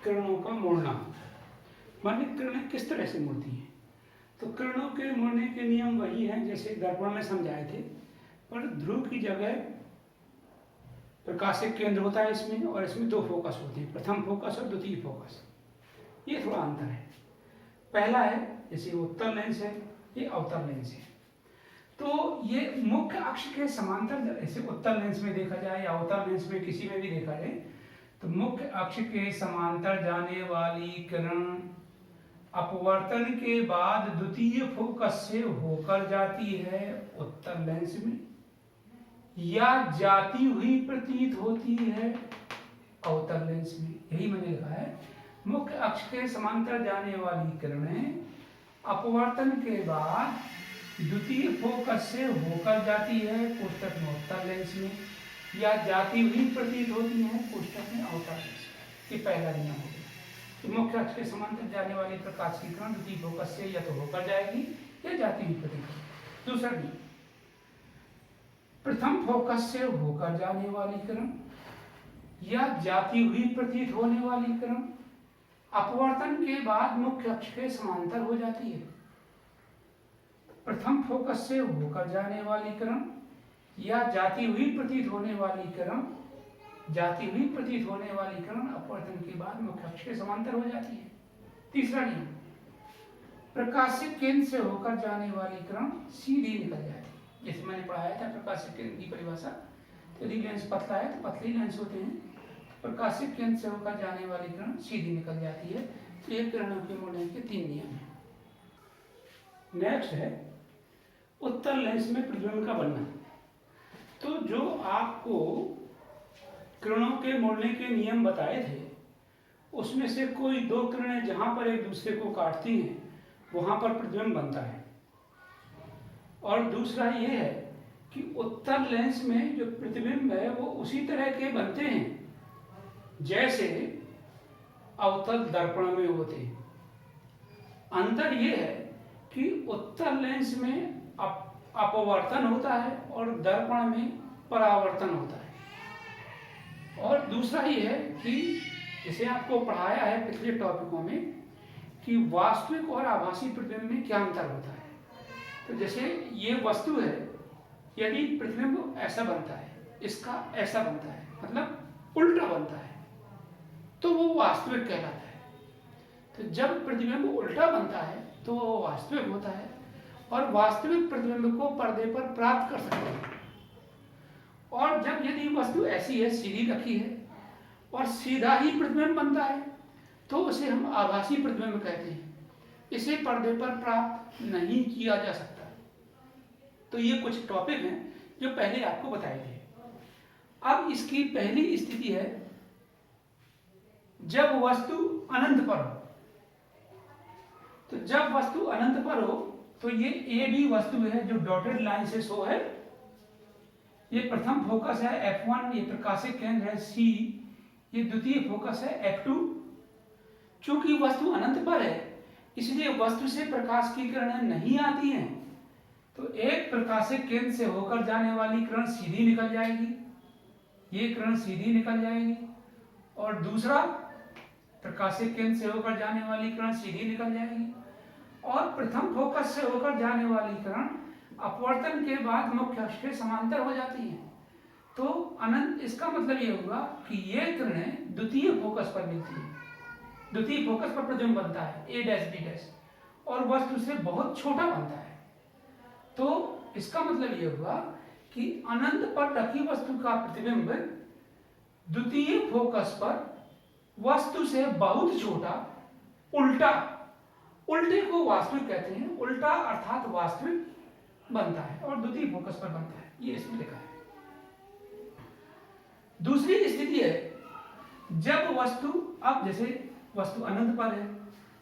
किरणों का मुड़ना, माने किरणें किस तरह से मुड़ती हैं। तो किरणों के मुड़ने के नियम वही हैं जैसे दर्पण में समझाए थे, पर ध्रुव की जगह प्रकाशिक केंद्र होता है इसमें, और इसमें दो फोकस होते हैं, प्रथम फोकस और द्वितीय फोकस। ये थोड़ा अंतर है। पहला है जैसे उत्तल लेंस है, ये अवतल लेंस है। तो ये मुख्य अक्ष के समांतर, जैसे उत्तल लेंस में देखा जाए या अवतल लेंस में किसी में भी देखा जाए, तो मुख्य अक्ष के समांतर जाने वाली किरण अपवर्तन के बाद द्वितीय फोकस से होकर जाती है उत्तल लेंस में, या जाती हुई प्रतीत होती है अवतल लेंस में। यही मैंने लिखा है, मुख्य अक्ष के समांतर जाने वाली किरणें अपवर्तन के बाद द्वितीय फोकस से होकर जाती है कोष्ठक में उत्तल लेंस में, या जाती हुई प्रतीत होती है कोष्ठक में अवतल लेंस में। ये पहला नियम हो गया कि मुख्य अक्ष के समांतर जाने वाली प्रकाश की किरण द्वितीय फोकस से या तो होकर जाएगी या जाती हुई प्रतीत होगी। दूसरा नियम, प्रथम फोकस से होकर जाने वाली किरण या जाती हुई प्रतीत होने वाली किरण अपवर्तन के बाद मुख्य अक्ष के समांतर हो जाती है। प्रथम फोकस से होकर जाने वाली किरण या जाती हुई प्रतीत होने वाली किरण, जाती हुई प्रतीत होने वाली किरण अपवर्तन के बाद मुख्य अक्ष के समांतर हो जाती है। तीसरा नियम, प्रकाशिक केंद्र से होकर जाने वाली किरण सीधी निकल जाती है। जैसे मैंने पढ़ाया था प्रकाशिक केंद्र की परिभाषा, यदि लेंस पतला है तो पतले लेंस होते हैं, प्रकाशिक केंद्र से होकर जाने वाली किरण सीधी निकल जाती है। तो ये किरणों के मुड़ने के 3 नियम हैं। नेक्स्ट है उत्तल लेंस में प्रतिबिंब का बनना। तो जो आपको किरणों के मुड़ने के नियम बताए थे, उसमें से कोई 2 किरणें जहां पर एक दूसरे को काटती हैं वहां पर प्रतिबिंब बनता है, और दूसरा ये है कि उत्तल लेंस में जो प्रतिबिंब है वो उसी तरह के बनते हैं जैसे अवतल दर्पण में होते हैं। अंतर ये है कि उत्तल लेंस में अपवर्तन होता है और दर्पण में परावर्तन होता है। और दूसरा ये है कि जैसे आपको पढ़ाया है पिछले टॉपिकों में कि वास्तविक और आभासी प्रतिबिंब में क्या अंतर होता है। तो जैसे ये वस्तु है, यदि प्रतिबिंब ऐसा बनता है, इसका ऐसा बनता है, मतलब उल्टा बनता है, तो वो वास्तविक कहलाता है। तो जब प्रतिबिंब उल्टा बनता है तो वो वास्तविक होता है, और वास्तविक प्रतिबिंब को पर्दे पर प्राप्त कर सकते हैं। और जब यदि वस्तु ऐसी है, सीधी रखी है और सीधा ही प्रतिबिंब बनता है, तो उसे हम आभासी प्रतिबिंब कहते हैं। इसे पर्दे पर प्राप्त नहीं किया जा सकता। तो ये कुछ टॉपिक हैं जो पहले आपको बताए थे। अब इसकी पहली स्थिति है जब वस्तु अनंत पर हो। तो जब वस्तु अनंत पर हो तो ये ए बी वस्तु है जो डॉटेड लाइन से शो है। ये प्रथम फोकस है F1, ये प्रकाशिक केंद्र है C, ये द्वितीय फोकस है F2। चूंकि वस्तु अनंत पर है इसलिए वस्तु से प्रकाश की किरणें नहीं आती हैं। तो एक प्रकाशिक केंद्र से होकर जाने वाली किरण सीधी निकल जाएगी, ये किरण सीधी निकल जाएगी, और दूसरा प्रकाशिक केंद्र से होकर जाने वाली किरण सीधी निकल जाएगी, और प्रथम फोकस से होकर जाने वाली किरण अपवर्तन के बाद मुख्य अक्ष के समांतर हो जाती है। तो अनंत, इसका मतलब ये होगा कि ये किरणें द्वितीय फोकस पर मिलती है, द्वितीय फोकस पर प्रतिबिंब बनता है A डैश B डैश, और वस्तु से बहुत छोटा बनता है। तो इसका मतलब ये हुआ कि अनंत पर रखी वस्तु का प्रतिबिंब द्वितीय फोकस पर वस्तु से बहुत छोटा, उल्टा, उल्टे को वास्तविक कहते हैं, उल्टा अर्थात वास्तविक बनता है और द्वितीय फोकस पर बनता है। ये इसमें लिखा है। दूसरी स्थिति है जब वस्तु, अब जैसे वस्तु अनंत पर है,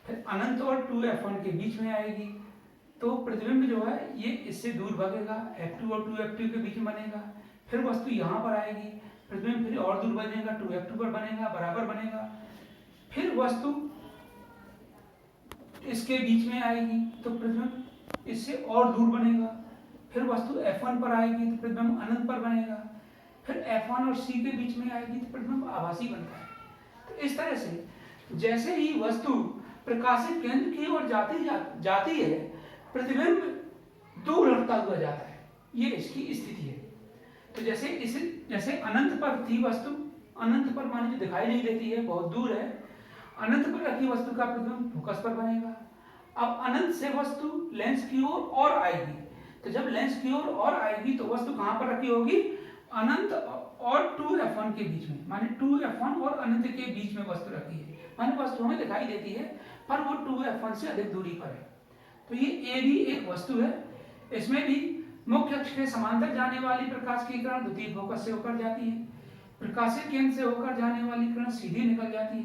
फिर अनंत और 2F1 के बीच में आएगी, तो प्रतिबिंब जो है ये इससे दूर भागेगा, F2 और 2F2 के बीच में बनेगा। फिर वस्तु यहाँ पर आएगी, प्रतिबिंब फिर और दूर बनेगा, 2F2 पर बनेगा, बराबर बनेगा। फिर वस्तु इसके बीच में आएगी तो प्रतिबिंब इससे और दूर बनेगा। फिर वस्तु F1 पर आएगी तो प्रतिबिंब अनंत पर बनेगा। फिर F1 और C के बीच में आएगी तो प्रतिबिंब आभासी बनता है। तो इस तरह से जैसे ही वस्तु प्रकाशित केंद्र की ओर जाती है, प्रतिबिंब दूर हटता हुआ जाता है। ये इसकी स्थिति है। तो जैसे अनंत पर थी वस्तु, अनंत पर मान लीजिए दिखाई नहीं देती है, बहुत दूर है, अनंत पर रखी वस्तु का प्रतिबिंब फोकस पर बनेगा। अब अनंत से वस्तु लेंस की ओर और आएगी, तो जब लेंस की ओर और आएगी तो वस्तु कहां पर रखी होगी? अनंत और 2f1 के बीच में, माने 2f1 और अनंत के बीच में वस्तु रखी है। माने वस्तु हमें दिखाई देती है पर वो 2f1 से अधिक दूरी पर है। तो ये ए भी एक वस्तु है। इसमें भी मुख्य अक्ष के समांतर जाने वाली प्रकाश की किरण द्वितीय फोकस से होकर जाती है। प्रकाशित केंद्र से होकर जाने वाली किरण सीधी निकल जाती है।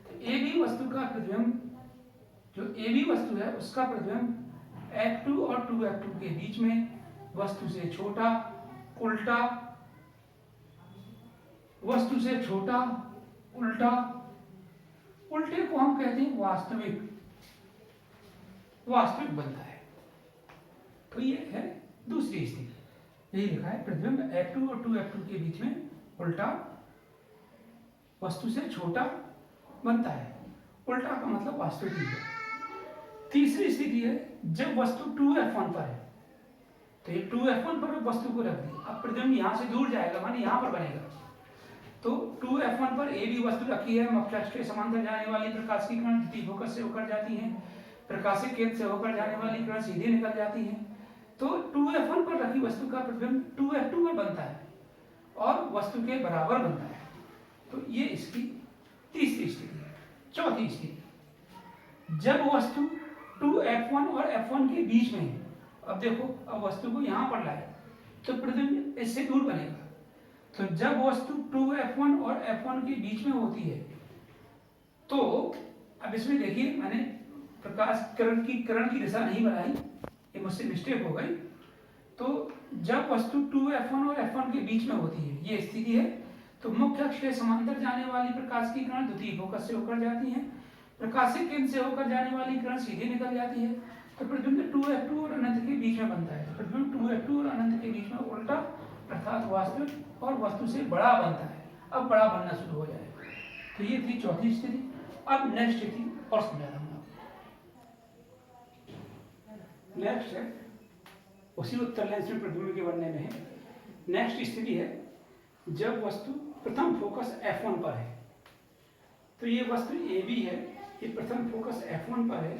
तो ए बी वस्तु का प्रतिबिंब, जो ए बी वस्तु है उसका प्रतिबिंब f2 और 2f2 के बीच में, वस्तु से छोटा, उल्टा, वस्तु से छोटा, उल्टा, उल्टे को हम कहते हैं वास्तविक बनता है। तो ये है दूसरी स्थिति। यही लिखा है, प्रतिबिंब f2 और 2f2 के बीच में उल्टा, वस्तु से छोटा बनता है। उल्टा का मतलब वास्तविक है। तीसरी स्थिति है जब वस्तु 2f1 पर है, तो ये 2f1 पर वस्तु को रख दी। अब प्रतिबिंब यहां से दूर जाएगा, माने यहां पर बनेगा। तो 2f1 पर ए बी वस्तु रखी है, मुख्य अक्ष के समांतर जाने वाली प्रकाश की किरण द्वितीय फोकस से होकर जाती है। प्रकाशित केंद्र से होकर जाने वाली किरण सीधे निकल जाती है। तो 2f1 पर रखी वस्तु का प्रतिबिंब 2f2 पर बनता है और वस्तु के बराबर बनता है। तो ये इसकी तीसरी स्थिति है। चौथी स्थिति, जब वस्तु 2f1 और f1 के बीच में है। अब देखो, अब वस्तु को यहां पर लाए तो प्रतिबिंब इससे दूर बनेगा। तो जब वस्तु 2f1 और f1 के बीच में होती है, तो अब इसमें देखिए मैंने प्रकाश किरण की दिशा नहीं बनाई, ये मुझसे मिस्टेक हो गई। तो जब वस्तु 2f1 और f1 के बीच में होती है, ये स्थिति है, तो मुख्य अक्ष के समांतर जाने वाली प्रकाश की किरण द्वितीय फोकस से होकर जाती है। प्रकाशित केंद्र से होकर जाने वाली किरण सीधे निकल जाती है। तो प्रतिबिंब 2f2 और अनंत के बीच में बनता है। तो प्रतिबिंब 2f2 और अनंत के बीच में उल्टा अर्थात वास्तविक और वस्तु से बड़ा बनता है। अब बड़ा बनना शुरू हो जाएगा। तो ये थी चौथी स्थिति। अब नेक्स्ट स्थिति और समझा दूंगा। नेक्स्ट है उसी उत्तर लेंस में प्रतिबिंब के बनने में है। नेक्स्ट स्थिति है जब वस्तु प्रथम फोकस f1 पर है। तो ये वस्तु AB है, ये प्रथम फोकस f1 पर है।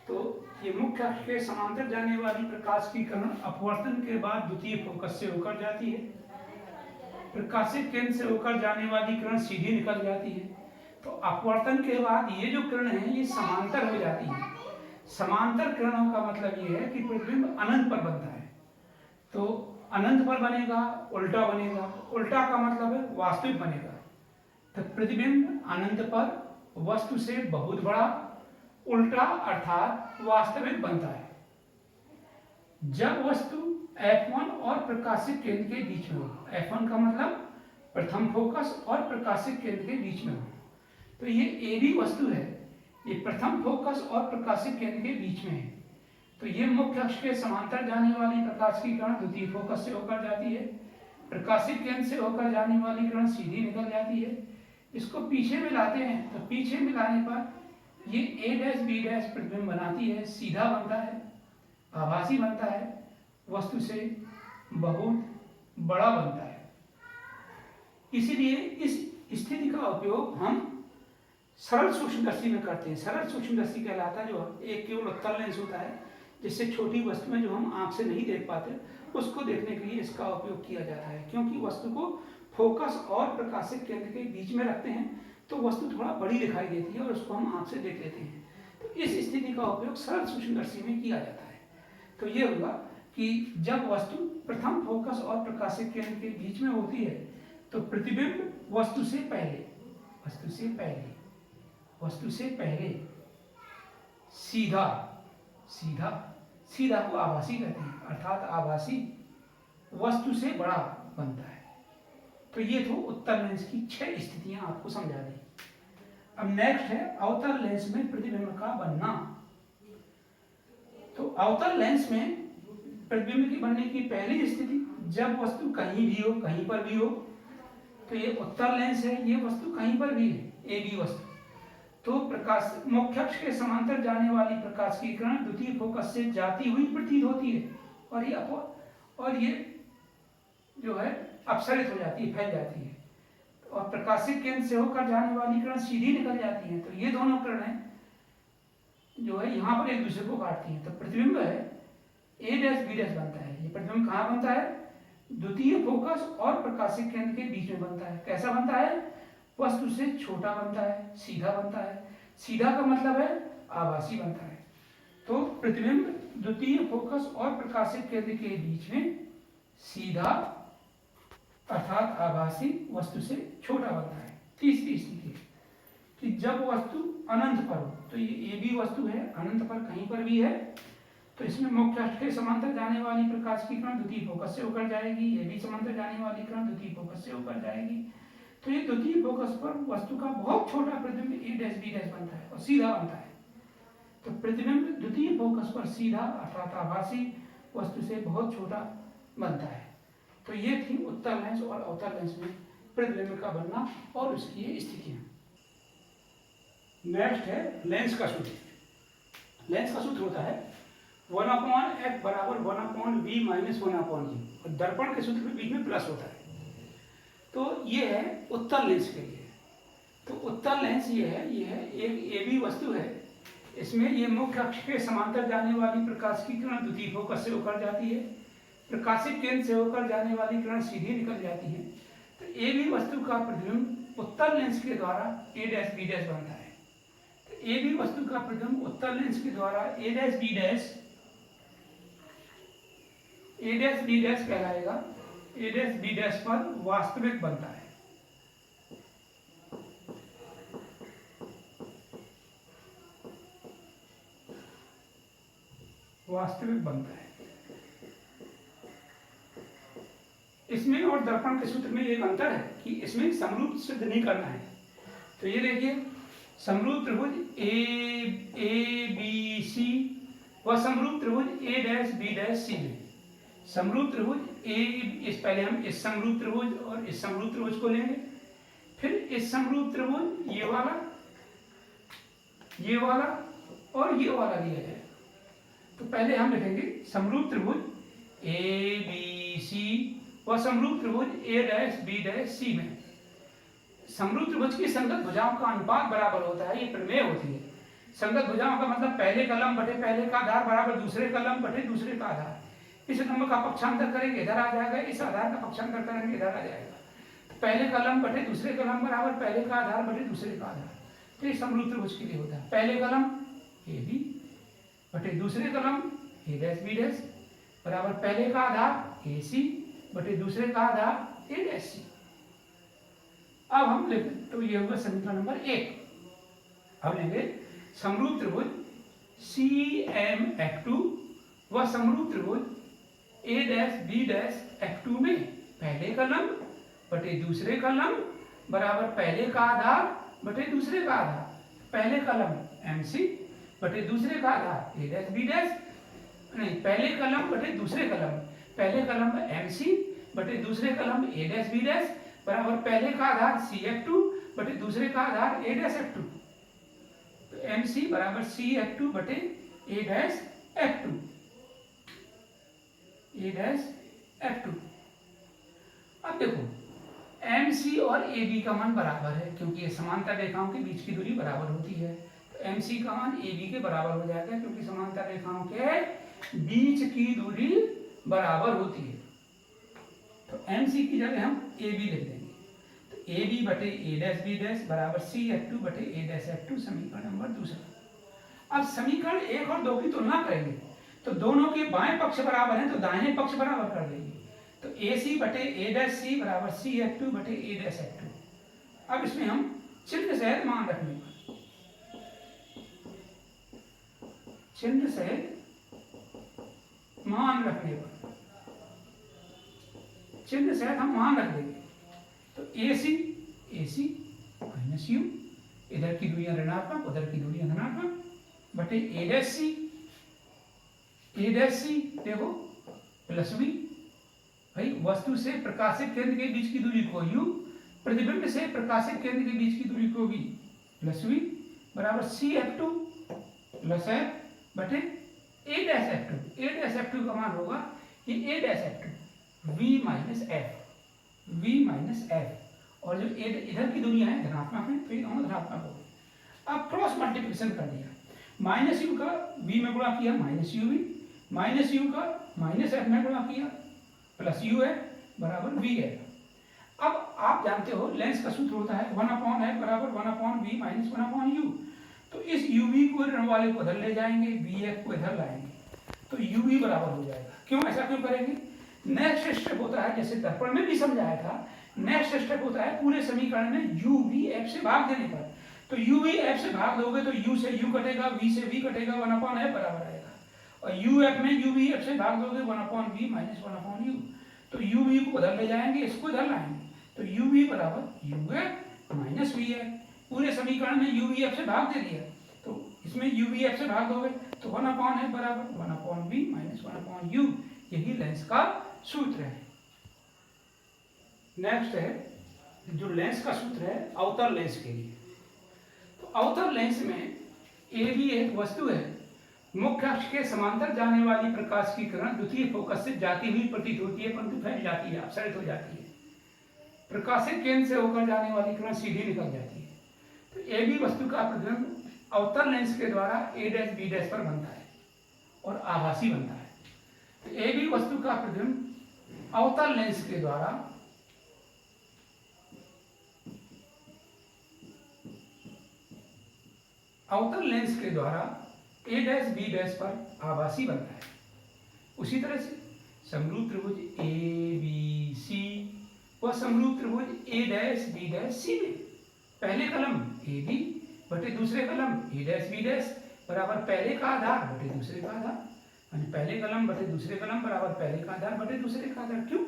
तो ये मुख्य अक्ष के समांतर जाने वाली प्रकाश की किरण अपवर्तन के बाद द्वितीय फोकस से होकर जाती है। प्रकाशित केंद्र से होकर जाने वाली किरण सीधी निकल जाती है। तो अपवर्तन के बाद ये जो किरण है ये समांतर हो जाती है। समांतर किरणों का मतलब ये है कि प्रतिबिंब अनंत पर बनता है। तो अनंत पर बनेगा, उल्टा बनेगा। उल्टा का मतलब है वास्तविक बनेगा। तो प्रतिबिंब अनंत पर वस्तु से बहुत बड़ा, उल्टा अर्थात वास्तविक बनता है। जब वस्तु f1 और प्रकाशित केंद्र के बीच में हो, f1 का मतलब प्रथम फोकस और प्रकाशित केंद्र के बीच में हो। तो ये AB वस्तु है, ये प्रथम फोकस और प्रकाशित केंद्र के बीच में है। तो ये मुख्य अक्ष के समांतर जाने वाली प्रकाश की किरण द्वितीय फोकस से होकर जाती है। प्रकाशित केंद्र से होकर जाने वाली किरण सीधी निकल जाती है। इसको पीछे मिलाते हैं, तो पीछे मिलाने पर ये A', B' प्रतिबिंब बनाती है, सीधा बनता है, आभासी बनता है, वस्तु से बहुत बड़ा बनता है। इसीलिए इस स्थिति का उपयोग हम सरल सूक्ष्मदर्शी में करते हैं। सरल सूक्ष्मदर्शी कहलाता है जो एक केवल उत्तल लेंस होता है, जिससे छोटी वस्तुएं जो हम आंख से नहीं देख पाते उसको देखने के लिए इसका उपयोग किया जाता है। क्योंकि वस्तु को फोकस और प्रकाशित केंद्र के बीच में रखते हैं तो वस्तु थोड़ा बड़ी दिखाई देती है और उसको हम आंख से देख लेते हैं। तो इस स्थिति का उपयोग सरल सूक्ष्मदर्शी में किया जाता है। तो ये होगा कि जब वस्तु प्रथम फोकस और प्रकाशित केंद्र के बीच में होती है तो प्रतिबिंब वस्तु से पहले सीधा को आभासी कहते हैं, अर्थात आभासी वस्तु से बड़ा बनता है। तो ये तो उत्तल लेंस की 6 स्थितियां आपको समझा दी। अब नेक्स्ट है अवतल लेंस में प्रतिबिंब का बनना। तो अवतल लेंस में प्रतिबिंब की बनने की पहली स्थिति जब वस्तु कहीं भी हो, कहीं पर भी हो। तो ये उत्तल लेंस है, ये वस्तु कहीं पर भी है, AB वस्तु। तो प्रकाश मुख्य अक्ष के समांतर जाने वाली प्रकाश की किरण द्वितीय फोकस से जाती हुई प्रतीत होती है, और ये जो है अपसरित हो जाती है, फैल जाती है, और प्रकाशिक केंद्र से होकर जाने वाली किरण सीधी निकल जाती है। तो ये दोनों किरणें जो है यहाँ पर एक दूसरे को काटती हैं। तो प्रतिबिंब है A डैश B डैश बनता है। ये प्रतिबिंब कहाँ बनता है? द्वितीय फोकस और प्रकाशिक केंद्र के बीच में बनता है। कैसा बनता है? वस्तु से छोटा बनता है, सीधा बनता है। सीधा का मतलब है आभासी बनता है। तो प्रतिबिंब द्वितीय फोकस और प्रकाशिक केंद्र के बीच में सीधा अर्थात आभासी वस्तु से छोटा बनता है। तीसरी स्थिति कि जब वस्तु अनंत पर हो, तो ये भी वस्तु है, अनंत पर कहीं पर भी है, तो इसमें मुख्य अक्ष के समांतर जाने वाली प्रकाश की किरण द्वितीय फोकस से होकर जाएगी, ये भी समांतर जाने वाली किरण द्वितीय फोकस से होकर जाएगी। तो ये द्वितीय फोकस पर वस्तु का बहुत छोटा प्रतिबिंब A डैश B डैश बनता है और सीधा बनता है। तो प्रतिबिंब द्वितीय फोकस पर सीधा अर्थात आभासी वस्तु से बहुत छोटा बनता है। तो ये थी उत्तल लेंस और अवतल लेंस में प्रतिबिंब का बनना और उसकी ये स्थितियां। नेक्स्ट है लेंस का सूत्र। लेंस का सूत्र होता है 1/f बराबर 1/v माइनस 1/g, और दर्पण के सूत्र के बीच में प्लस होता है। तो ये है उत्तल लेंस के लिए। तो उत्तल लेंस ये है एक AB वस्तु है। इसमें ये मुख्य अक्ष के समांतर जाने वाली प्रकाश की किरण द्वितीय फोकस से होकर जाती है, प्रकाशिक केंद्र से होकर जाने वाली किरण सीधी निकल जाती है। तो AB वस्तु का प्रतिबिंब उत्तल लेंस के द्वारा A डैश B डैश बनता है। तो AB वस्तु का प्रतिबिंब उत्तल लेंस के द्वारा A डैश B डैश कहलाएगा। A डैश B डैश पर वास्तविक बनता है। वास्तविक बनता है। इसमें और दर्पण के सूत्र में एक अंतर है कि इसमें समरूप सिद्ध नहीं करना है। तो ये देखिए समरूप त्रिभुज ABC व समरूप त्रिभुज A dash B dash C में समरूप त्रिभुज पहले हम इस समरूप त्रिभुज और इस समरूप त्रिभुज को लेंगे, फिर इस समरूप त्रिभुज ये वाला और ये वाला लिया जाएगा। तो पहले हम लिखेंगे समरूप त्रिभुज ABC व समरूप त्रिभुज A dash B dash C में समरूप त्रिभुज की संगत भुजाओं का अनुपात बराबर होता है। ये प्रमेय होती है। संगत भुजाओं का मतलब पहले का लंब बटे पहले का आधार बराबर दूसरे का लंब बटे दूसरे का आधार। इस लंब का पक्षांतर करेंगे इधर आ जाएगा, इस आधार का पक्षांतर करेंगे इधर आ जाएगा। तो पहले का लंब बटे दूसरे का लंब बराबर पहले का आधार बटे दूसरे का आधार। तो ये समरूप त्रिभुज के लिए होता है। पहले का लंब AB बटे दूसरे का लंब A डैश B डैश बराबर पहले का आधार AC बटे दूसरे का आधार A डैश C। अब हम लेंगे, तो ये होगा समीकरण नंबर 1। अब लेंगे समरूप त्रिभुज CMF2 व समरूप त्रिभुज A dash B dash F2 में पहले का लंब बटे दूसरे का लंब बराबर पहले का आधार बटे दूसरे का आधार। पहले का लंब MC बटे दूसरे का आधार A डैश B डैश, नहीं पहले का लंब बटे दूसरे का लंब, पहले का लंब MC बटे दूसरे का लंब A डैश B डैश बराबर पहले का आधार CF2 बटे दूसरे का आधार A डैश F2। तो MC बराबर CF2 बटे A dash F2, A dash F2। अब देखो MC और AB का मान बराबर है क्योंकि ये समांतर रेखाओं के बीच की दूरी बराबर होती है। तो MC का मान AB के बराबर हो जाएगा क्योंकि समांतर रेखाओं के बीच की दूरी बराबर होती है। तो MC की जगह हम AB लिख देंगे। तो AB बटे A डैश B डैश बराबर CF2 बटे A डैश F2 समीकरण नंबर दूसरा। अब समीकरण 1 और 2 की तुलना करेंगे तो दोनों के बाएं पक्ष बराबर हैं तो दाहिने पक्ष बराबर कर देंगे। तो AC बटे A डैश C बराबर CF2 बटे A डैश F2। अब इसमें हम चिन्ह सहित मान रखने पर चिन्ह सहित हम मान रख देंगे। तो AC माइनस U, इधर की दूरियां ऋणात्मक उधर की दूरियां धनात्मक बटे A डैश C देखो प्लस V। भाई वस्तु से प्रकाशित केंद्र के बीच की दूरी को U, प्रतिबिंब से प्रकाशित केंद्र के बीच की दूरी को V प्लस V बराबर CF2 प्लस F बटे A dash F2। A dash F2 का मान होगा ये A dash F2 V minus F और जो इधर की दुनिया है धनात्मक है तो ये दोनों धनात्मक हो गए। अब क्रॉस मल्टीप्लिकेशन कर दिया, माइनस यू का v में गुणा किया minus U V, minus U का माइनस एफ में गुणा किया प्लस यू है बराबर वी है। अब आप जानते हो लेंस का सूत्र होता है 1/f बराबर 1/v माइनस 1/u। तो इस uv को ऋण वाले को इधर ले जाएंगे, vf को इधर लाएंगे तो uv बराबर हो जाएगा। क्यों ऐसा क्यों करेंगे? नेक्स्ट स्टेप होता है, जैसे दर्पण में भी समझाया था, नेक्स्ट स्टेप होता है पूरे समीकरण में uv f से भाग देने पर। तो uv f से भाग दोगे तो u से u कटेगा, v से v कटेगा, 1/f बराबर आएगा। और uf में uv f से भाग दोगे 1/v माइनस 1/u। तो uv को उधर ले जाएंगे, इसको इधर लाएंगे तो uv बराबर uf माइनस v है। पूरे समीकरण में uv f से भाग दे दिया तो इसमें uv f से भाग दोगे तो 1/f बराबर 1/v माइनस 1/u। यही लेंस का सूत्र है। नेक्स्ट है जो लेंस का सूत्र है अवतल लेंस के लिए। तो अवतल लेंस में ए भी एक वस्तु है, मुख्य अक्ष के समांतर जाने वाली प्रकाश की किरण द्वितीय फोकस से जाती हुई प्रतीत होती है परंतु फैल जाती है, अपसरित हो जाती है। प्रकाशित केंद्र से होकर जाने वाली किरण सीधी निकल जाती है। तो ए भी वस्तु का प्रतिबिंब अवतल लेंस के द्वारा ए डैश बी डैश पर बनता है और आभासी बनता है। तो ए भी वस्तु का प्रतिबिंब अवतल लेंस के द्वारा ए डैश बी डैश पर आभासी बनता है। उसी तरह से समरूप त्रिभुज ए बी सी व समरूप त्रिभुज ए डैश बी डैश सी में पहले कलम ए बी बटे दूसरे कलम ए डैश बी डैश बराबर पहले का आधार बटे दूसरे का आधार, यानी पहले कलम बटे दूसरे कलम बराबर पहले का आधार बटे दूसरे का आधार। क्यों?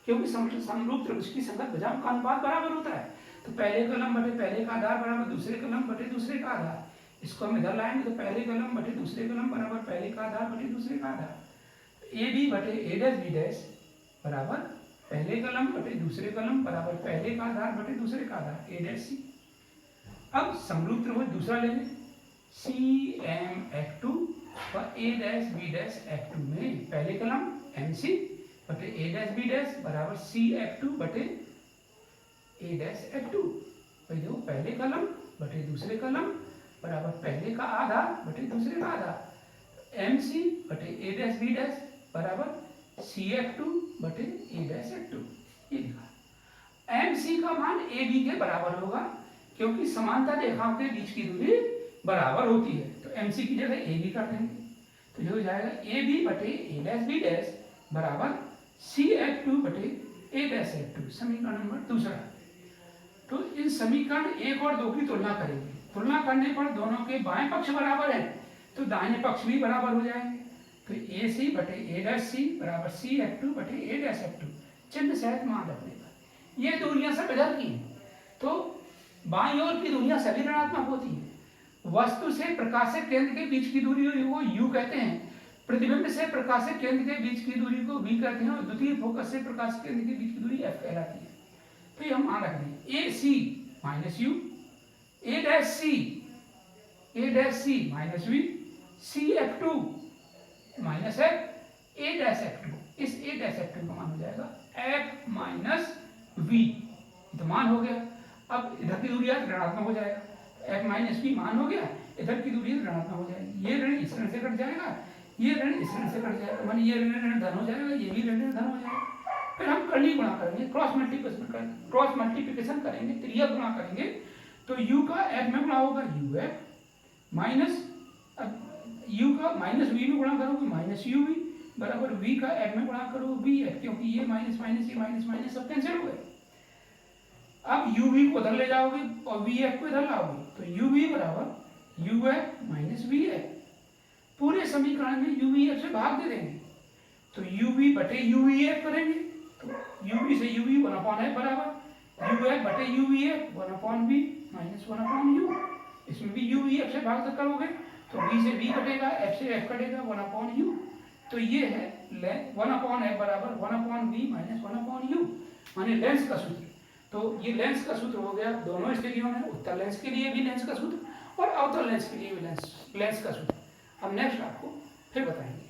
क्योंकि समरूप त्रिभुज की संगत भुजाओं का अनुपात बराबर होता है। तो पहले कलम बटे पहले का आधार बराबर दूसरे कलम बटे दूसरे का आधार। इसको हम इधर लाएंगे तो पहले कलम बटे दूसरे कलम बराबर पहले का आधार बटे दूसरे का आधार। ए बी बटे ए डैश बी डैश बराबर पहले कलम बटे दूसरे कलम बराबर पहले का आधार बटे दूसरे का आधार ए डैश सी। अब समरूप त्रिभुज दूसरा ले लें CMF2 व ए डैश बी डैश F2 में पहले कलम MC बटे ए डैश बी डैश बराबर CF2 बटे ए डैश F2। भाई देखो पहले कलम बटे दूसरे कलम बराबर पहले का आधा बटे दूसरे का आधा, MC बटे ए डैश बी डैश बराबर CF2 बटे ए डैश F2। ये लिखा। MC का मान AB के बराबर होगा क्योंकि समांतर रेखाओं के बीच की दूरी बराबर होती है। तो MC की जगह AB कर देंगे तो ये हो जाएगा AB बटे ए डैश बी डैश बराबर CF2 बटे ए डैश F2। समीकरण नंबर दूसरा। तो इन समीकरण 1 और 2 की तुलना करेंगे। तुलना करने पर दोनों के बाएं पक्ष बराबर है तो दाहिने पक्ष भी बराबर हो जाएंगे। तो AC बटे ए डैश सी बराबर CF2 बटे ए डैश F2 चिन्ह सहित मान रखने पर ये दूरियां सब इधर की हैं तो बाईं ओर की दूरियां सभी ऋणात्मक होती हैं। वस्तु से प्रकाशित केंद्र के बीच की दूरी को U कहते हैं, प्रतिबिंब से प्रकाशित केंद्र के बीच की दूरी को V कहते हैं और द्वितीय फोकस से प्रकाशित केंद्र के बीच की दूरी F कहलाती है। तो ये हम मान रख दें AC minus U A dash C minus V CF2 minus F A dash F2। इस ए डैश F2 का मान हो जाएगा F माइनस V। तो मान हो गया। अब इधर की दूरी ऋणात्मक हो जाएगा, F माइनस V मान हो गया, इधर की दूरी ऋणात्मक हो जाएगी। ये ऋण इस ऋण से कट जाएगा, ये ऋण इस ऋण से कट जाएगा, माने ये ऋण धन हो जाएगा, ये भी ऋण धन हो जाएगा। फिर हम कर्णी गुणा करेंगे, क्रॉस मल्टीप्लिकेशन करेंगे, त्रिया गुणा करेंगे तो U का F में गुणा होगा UF माइनस U का माइनस V में गुणा करोगे माइनस UV बराबर V का F में गुणा करो VF, क्योंकि ये माइनस माइनस ये माइनस माइनस सब कैंसिल हो गए। अब UV को इधर ले जाओगे और VF को इधर लाओगे तो UV बराबर UF माइनस VF। पूरे समीकरण में UVF से भाग दे देंगे तो UV बटे UVF करेंगे तो UV से UV 1/f बराबर UF बटे UVF 1/v माइनस 1/u। इसमें भी UVF से भाग करोगे तो V से V कटेगा, F से F कटेगा 1/u। तो ये है 1/f बराबर 1/v माइनस 1/u माने लेंस का सूत्र। तो ये लेंस का सूत्र हो गया दोनों स्थितियों में, उत्तल लेंस के लिए भी लेंस का सूत्र और अवतल लेंस के लिए भी लेंस का सूत्र हम नेक्स्ट आपको फिर बताएंगे।